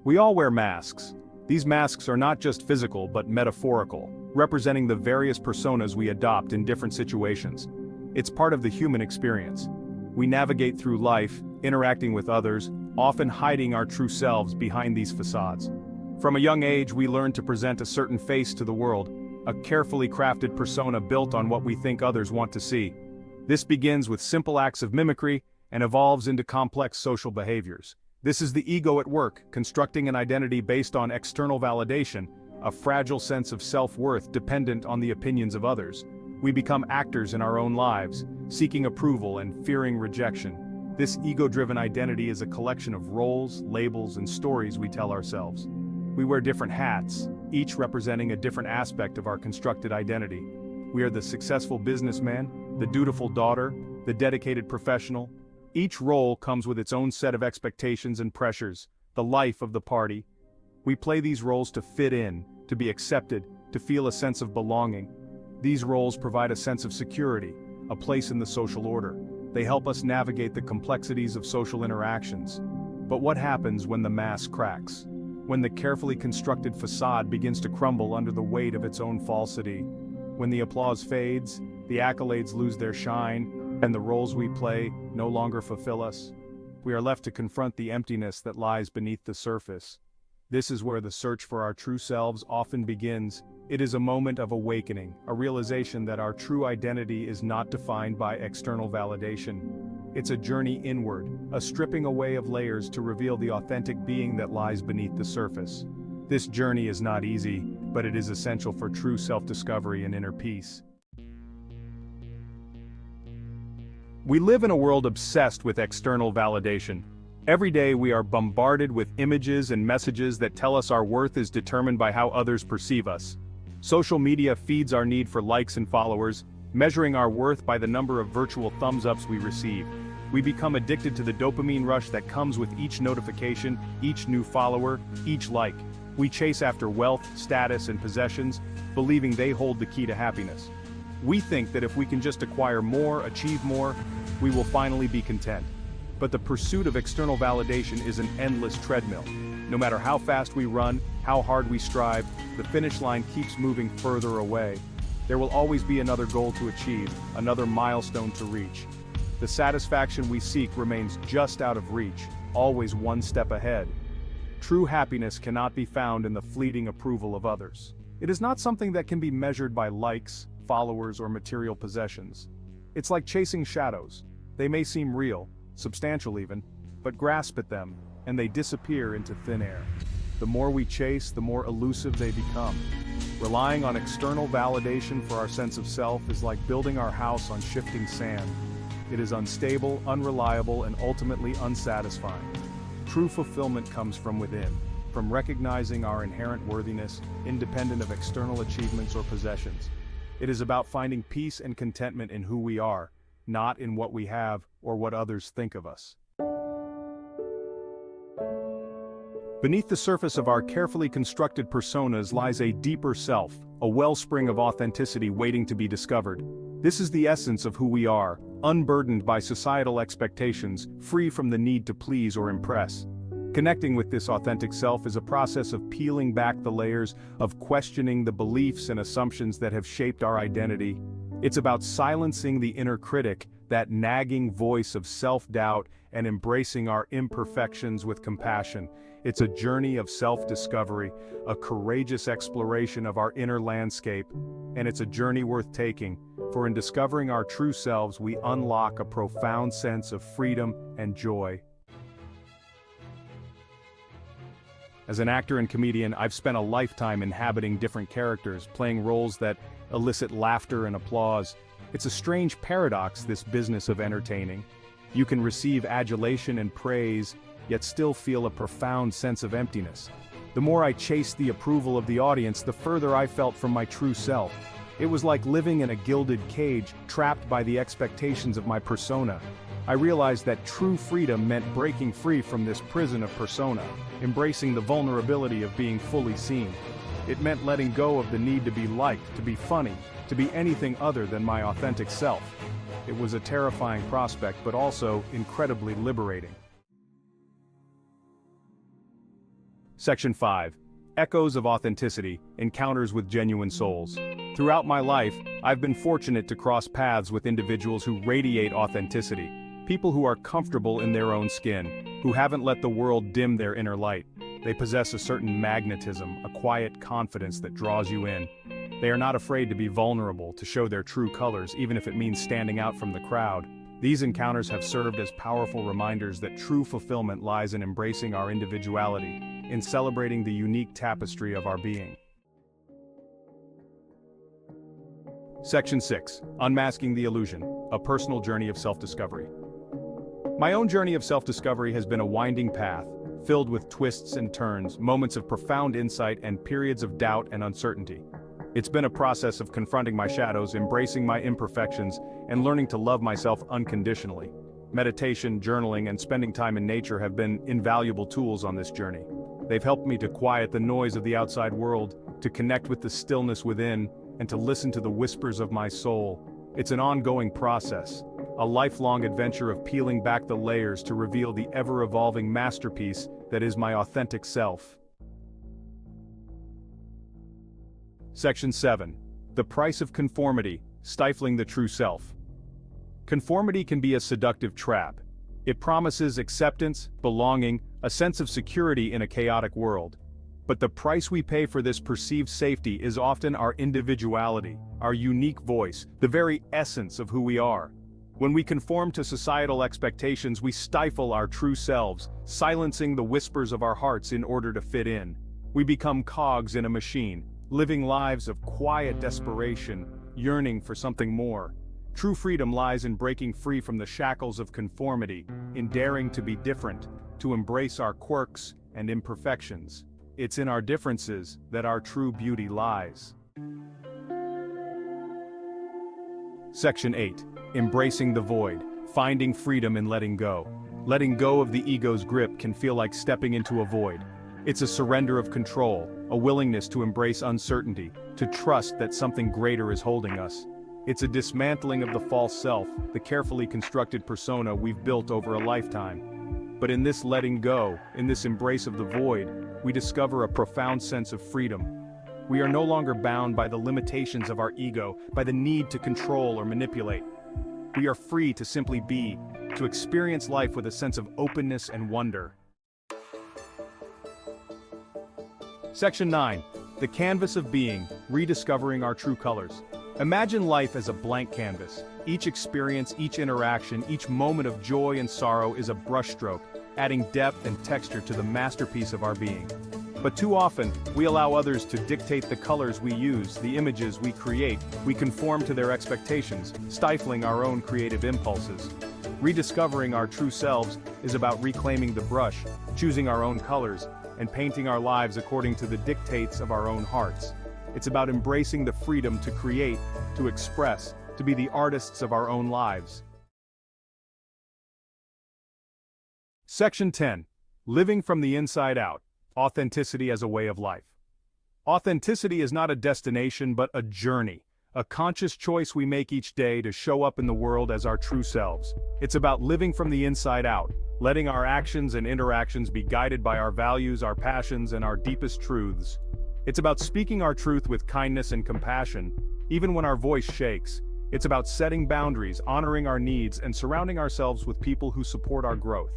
We all wear masks. These masks are not just physical but metaphorical, representing the various personas we adopt in different situations. It's part of the human experience. We navigate through life, interacting with others, often hiding our true selves behind these facades. From a young age, we learn to present a certain face to the world, a carefully crafted persona built on what we think others want to see. This begins with simple acts of mimicry and evolves into complex social behaviors. This is the ego at work, constructing an identity based on external validation, a fragile sense of self-worth dependent on the opinions of others. We become actors in our own lives, seeking approval and fearing rejection. This ego-driven identity is a collection of roles, labels, and stories we tell ourselves. We wear different hats, each representing a different aspect of our constructed identity. We are the successful businessman, the dutiful daughter, the dedicated professional. Each role comes with its own set of expectations and pressures, the life of the party. We play these roles to fit in, to be accepted, to feel a sense of belonging. These roles provide a sense of security, a place in the social order. They help us navigate the complexities of social interactions. But what happens when the mask cracks? When the carefully constructed facade begins to crumble under the weight of its own falsity? When the applause fades, the accolades lose their shine, and the roles we play no longer fulfill us? We are left to confront the emptiness that lies beneath the surface. This is where the search for our true selves often begins. It is a moment of awakening, a realization that our true identity is not defined by external validation. It's a journey inward, a stripping away of layers to reveal the authentic being that lies beneath the surface. This journey is not easy, but it is essential for true self-discovery and inner peace. We live in a world obsessed with external validation. Every day we are bombarded with images and messages that tell us our worth is determined by how others perceive us. Social media feeds our need for likes and followers, measuring our worth by the number of virtual thumbs-ups we receive. We become addicted to the dopamine rush that comes with each notification, each new follower, each like. We chase after wealth, status, and possessions, believing they hold the key to happiness. We think that if we can just acquire more, achieve more, we will finally be content. But the pursuit of external validation is an endless treadmill. No matter how fast we run, how hard we strive, the finish line keeps moving further away. There will always be another goal to achieve, another milestone to reach. The satisfaction we seek remains just out of reach, always one step ahead. True happiness cannot be found in the fleeting approval of others. It is not something that can be measured by likes, followers, or material possessions. It's like chasing shadows. They may seem real, substantial even, but grasp at them, and they disappear into thin air. The more we chase, the more elusive they become. Relying on external validation for our sense of self is like building our house on shifting sand. It is unstable, unreliable, and ultimately unsatisfying. True fulfillment comes from within, from recognizing our inherent worthiness, independent of external achievements or possessions. It is about finding peace and contentment in who we are, not in what we have or what others think of us. Beneath the surface of our carefully constructed personas lies a deeper self, a wellspring of authenticity waiting to be discovered. This is the essence of who we are, unburdened by societal expectations, free from the need to please or impress. Connecting with this authentic self is a process of peeling back the layers, of questioning the beliefs and assumptions that have shaped our identity. It's about silencing the inner critic, that nagging voice of self-doubt, and embracing our imperfections with compassion. It's a journey of self-discovery, a courageous exploration of our inner landscape, and it's a journey worth taking, for in discovering our true selves we unlock a profound sense of freedom and joy. As an actor and comedian, I've spent a lifetime inhabiting different characters, playing roles that elicit laughter and applause. It's a strange paradox, this business of entertaining. You can receive adulation and praise, yet still feel a profound sense of emptiness. The more I chased the approval of the audience, the further I felt from my true self. It was like living in a gilded cage, trapped by the expectations of my persona. I realized that true freedom meant breaking free from this prison of persona, embracing the vulnerability of being fully seen. It meant letting go of the need to be liked, to be funny, to be anything other than my authentic self. It was a terrifying prospect, but also incredibly liberating. Section 5. Echoes of Authenticity, Encounters with Genuine Souls. Throughout my life, I've been fortunate to cross paths with individuals who radiate authenticity, people who are comfortable in their own skin, who haven't let the world dim their inner light. They possess a certain magnetism, a quiet confidence that draws you in. They are not afraid to be vulnerable, to show their true colors, even if it means standing out from the crowd. These encounters have served as powerful reminders that true fulfillment lies in embracing our individuality, in celebrating the unique tapestry of our being. Section 6. Unmasking the Illusion, a personal journey of self-discovery. My own journey of self-discovery has been a winding path, filled with twists and turns, moments of profound insight and periods of doubt and uncertainty. It's been a process of confronting my shadows, embracing my imperfections, and learning to love myself unconditionally. Meditation, journaling, and spending time in nature have been invaluable tools on this journey. They've helped me to quiet the noise of the outside world, to connect with the stillness within, and to listen to the whispers of my soul. It's an ongoing process, a lifelong adventure of peeling back the layers to reveal the ever-evolving masterpiece that is my authentic self. Section 7. The Price of Conformity, Stifling the True Self. Conformity can be a seductive trap. It promises acceptance, belonging, a sense of security in a chaotic world. But the price we pay for this perceived safety is often our individuality, our unique voice, the very essence of who we are. When we conform to societal expectations, we stifle our true selves, silencing the whispers of our hearts in order to fit in. We become cogs in a machine, living lives of quiet desperation, yearning for something more. True freedom lies in breaking free from the shackles of conformity, in daring to be different, to embrace our quirks and imperfections. It's in our differences that our true beauty lies. Section 8. Embracing the Void, Finding Freedom in Letting Go. Letting go of the ego's grip can feel like stepping into a void. It's a surrender of control, a willingness to embrace uncertainty, to trust that something greater is holding us. It's a dismantling of the false self, the carefully constructed persona we've built over a lifetime. But in this letting go, in this embrace of the void, we discover a profound sense of freedom. We are no longer bound by the limitations of our ego, by the need to control or manipulate. We are free to simply be, to experience life with a sense of openness and wonder. Section 9. The Canvas of Being, Rediscovering Our True Colors. Imagine life as a blank canvas. Each experience, each interaction, each moment of joy and sorrow is a brushstroke, adding depth and texture to the masterpiece of our being. But too often, we allow others to dictate the colors we use, the images we create. We conform to their expectations, stifling our own creative impulses. Rediscovering our true selves is about reclaiming the brush, choosing our own colors, and painting our lives according to the dictates of our own hearts. It's about embracing the freedom to create, to express, to be the artists of our own lives. Section 10. Living from the Inside Out, Authenticity as a Way of Life. Authenticity is not a destination but a journey, a conscious choice we make each day to show up in the world as our true selves. It's about living from the inside out, letting our actions and interactions be guided by our values, our passions, and our deepest truths. It's about speaking our truth with kindness and compassion, even when our voice shakes. It's about setting boundaries, honoring our needs, and surrounding ourselves with people who support our growth.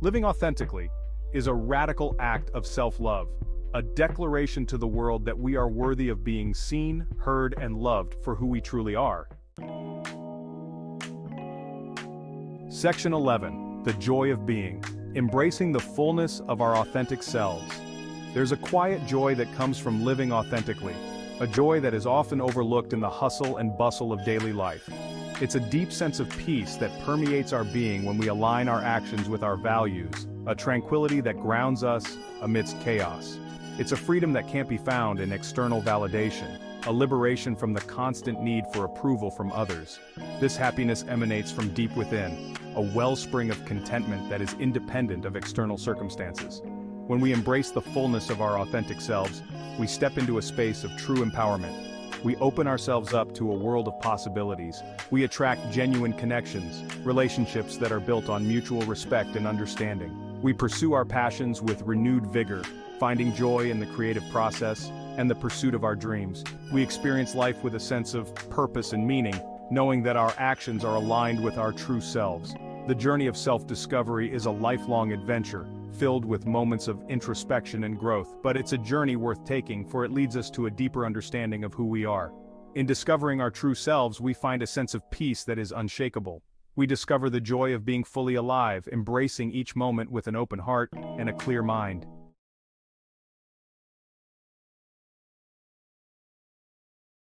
Living authentically is a radical act of self-love, a declaration to the world that we are worthy of being seen, heard, and loved for who we truly are. Section 11. The Joy of Being, Embracing the Fullness of Our Authentic Selves. There's a quiet joy that comes from living authentically, a joy that is often overlooked in the hustle and bustle of daily life. It's a deep sense of peace that permeates our being when we align our actions with our values, a tranquility that grounds us amidst chaos. It's a freedom that can't be found in external validation, a liberation from the constant need for approval from others. This happiness emanates from deep within, a wellspring of contentment that is independent of external circumstances. When we embrace the fullness of our authentic selves, we step into a space of true empowerment. We open ourselves up to a world of possibilities. We attract genuine connections, relationships that are built on mutual respect and understanding. We pursue our passions with renewed vigor, finding joy in the creative process and the pursuit of our dreams. We experience life with a sense of purpose and meaning, knowing that our actions are aligned with our true selves. The journey of self-discovery is a lifelong adventure, filled with moments of introspection and growth, but it's a journey worth taking, for it leads us to a deeper understanding of who we are. In discovering our true selves, we find a sense of peace that is unshakable. We discover the joy of being fully alive, embracing each moment with an open heart and a clear mind.